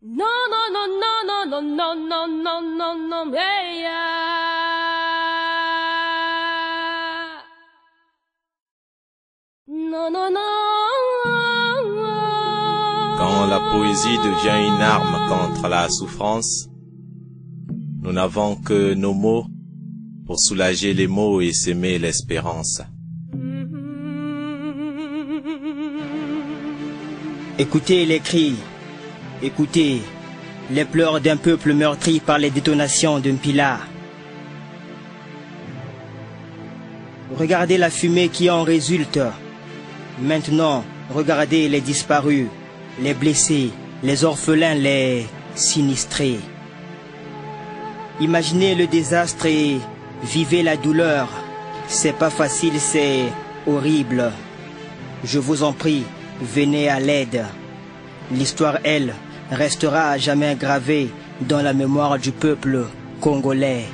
No, no, no, no, no, no, no, no, no, no, no, hey, no, no, no. Quand la poésie devient une arme contre la souffrance, nous n'avons que nos mots pour soulager les maux et s'aimer l'espérance. Écoutez les cris, écoutez les pleurs d'un peuple meurtri par les détonations d'un pilat. Regardez la fumée qui en résulte. Maintenant, regardez les disparus, les blessés, les orphelins, les sinistrés. Imaginez le désastre et vivez la douleur. C'est pas facile, c'est horrible. Je vous en prie, venez à l'aide. L'histoire, elle, restera à jamais gravée dans la mémoire du peuple congolais.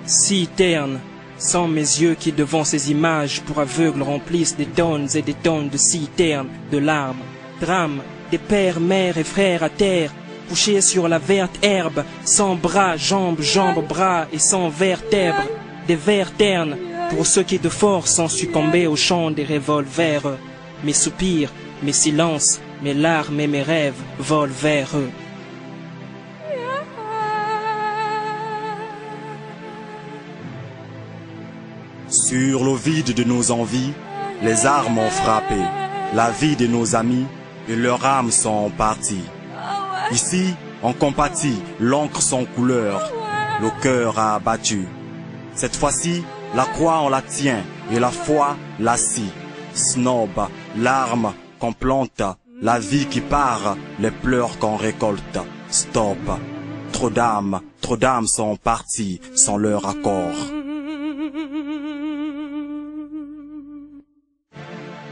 Si terne sont mes yeux qui devant ces images pour aveugles remplissent des tonnes et des tonnes de citernes, de larmes, drames, des pères, mères et frères à terre, couchés sur la verte herbe, sans bras, jambes, bras et sans vertèbres, des vers ternes pour ceux qui de force sont succombés au chant des revolvers. Mes soupirs, mes silences, mes larmes et mes rêves volent vers eux. Sur le vide de nos envies, les armes ont frappé, la vie de nos amis et leurs âmes sont parties. Ici, on compatit, l'encre sans couleur, le cœur a battu. Cette fois-ci, la croix on la tient et la foi la scie. Snob, l'arme qu'on plante, la vie qui part, les pleurs qu'on récolte. Stop, trop d'âmes sont parties sans leur accord.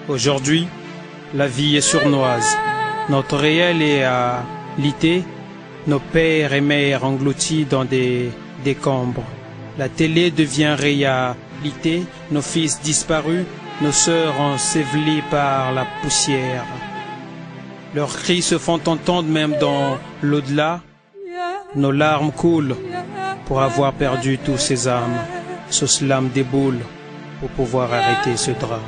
Aujourd'hui, la vie est sournoise. Notre réel est à lité, nos pères et mères engloutis dans des décombres. La télé devient réalité, nos fils disparus, nos sœurs ensevelies par la poussière. Leurs cris se font entendre même dans l'au-delà. Nos larmes coulent pour avoir perdu tous ces âmes. Ce slam déboule pour pouvoir arrêter ce drame.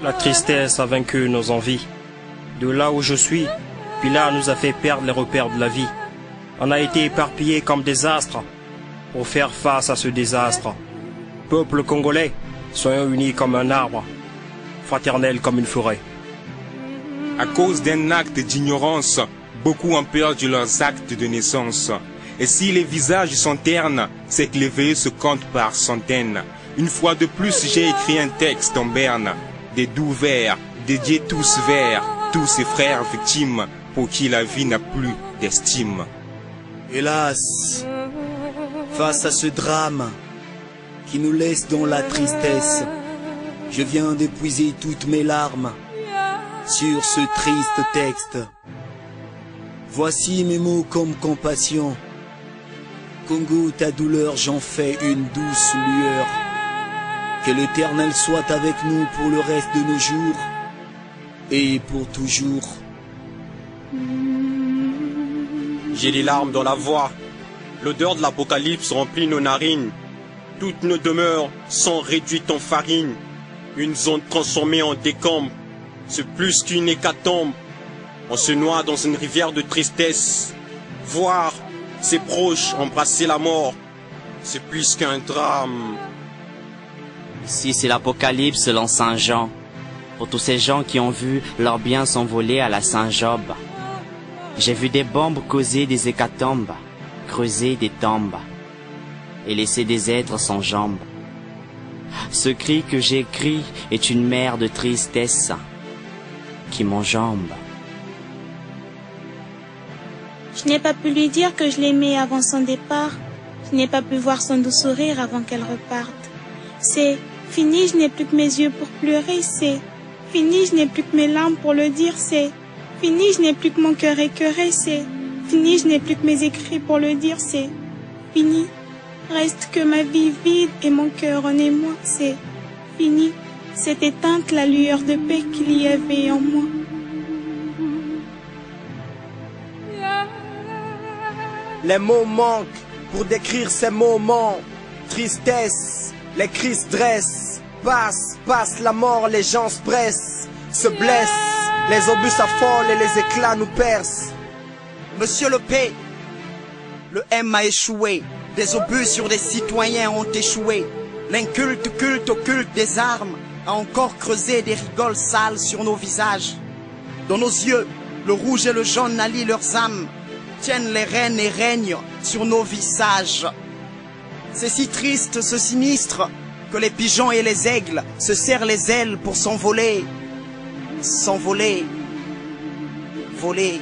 La tristesse a vaincu nos envies. De là où je suis, Pilat nous a fait perdre les repères de la vie. On a été éparpillés comme des astres pour faire face à ce désastre. Peuple congolais, soyons unis comme un arbre, fraternels comme une forêt. À cause d'un acte d'ignorance, beaucoup ont perdu leurs actes de naissance. Et si les visages sont ternes, c'est que les veilleux se comptent par centaines. Une fois de plus, j'ai écrit un texte en berne, des doux vers, dédiés tous vers tous ces frères victimes pour qui la vie n'a plus d'estime. Hélas, face à ce drame qui nous laisse dans la tristesse, je viens d'épuiser toutes mes larmes sur ce triste texte. Voici mes mots comme compassion. Congo, ta douleur, j'en fais une douce lueur. Que l'Éternel soit avec nous pour le reste de nos jours et pour toujours. J'ai les larmes dans la voix, l'odeur de l'apocalypse remplit nos narines. Toutes nos demeures sont réduites en farine. Une zone transformée en décombre, c'est plus qu'une hécatombe. On se noie dans une rivière de tristesse. Voir ses proches embrasser la mort, c'est plus qu'un drame. Ici c'est l'Apocalypse selon Saint Jean, pour tous ces gens qui ont vu leurs biens s'envoler à la Saint-Job. J'ai vu des bombes causer des hécatombes, creuser des tombes, et laisser des êtres sans jambes. Ce cri que j'écris est une mer de tristesse qui m'enjambe. Je n'ai pas pu lui dire que je l'aimais avant son départ. Je n'ai pas pu voir son doux sourire avant qu'elle reparte. C'est fini, je n'ai plus que mes yeux pour pleurer, c'est fini, je n'ai plus que mes larmes pour le dire, c'est fini, je n'ai plus que mon cœur écœuré, c'est fini, je n'ai plus que mes écrits pour le dire, c'est fini. Reste que ma vie vide et mon cœur en émoi, c'est fini. C'est éteinte la lueur de paix qu'il y avait en moi. Les mots manquent pour décrire ces moments. Tristesse, les crises dressent. Passe la mort, les gens se pressent, se blessent. Les obus s'affolent et les éclats nous percent. Monsieur le P, le M a échoué. Des obus sur des citoyens ont échoué. L'inculte culte au culte des armes a encore creusé des rigoles sales sur nos visages. Dans nos yeux, le rouge et le jaune allient leurs âmes, tiennent les rênes et règnent sur nos visages. C'est si triste, ce sinistre, que les pigeons et les aigles se serrent les ailes pour s'envoler. S'envoler, voler.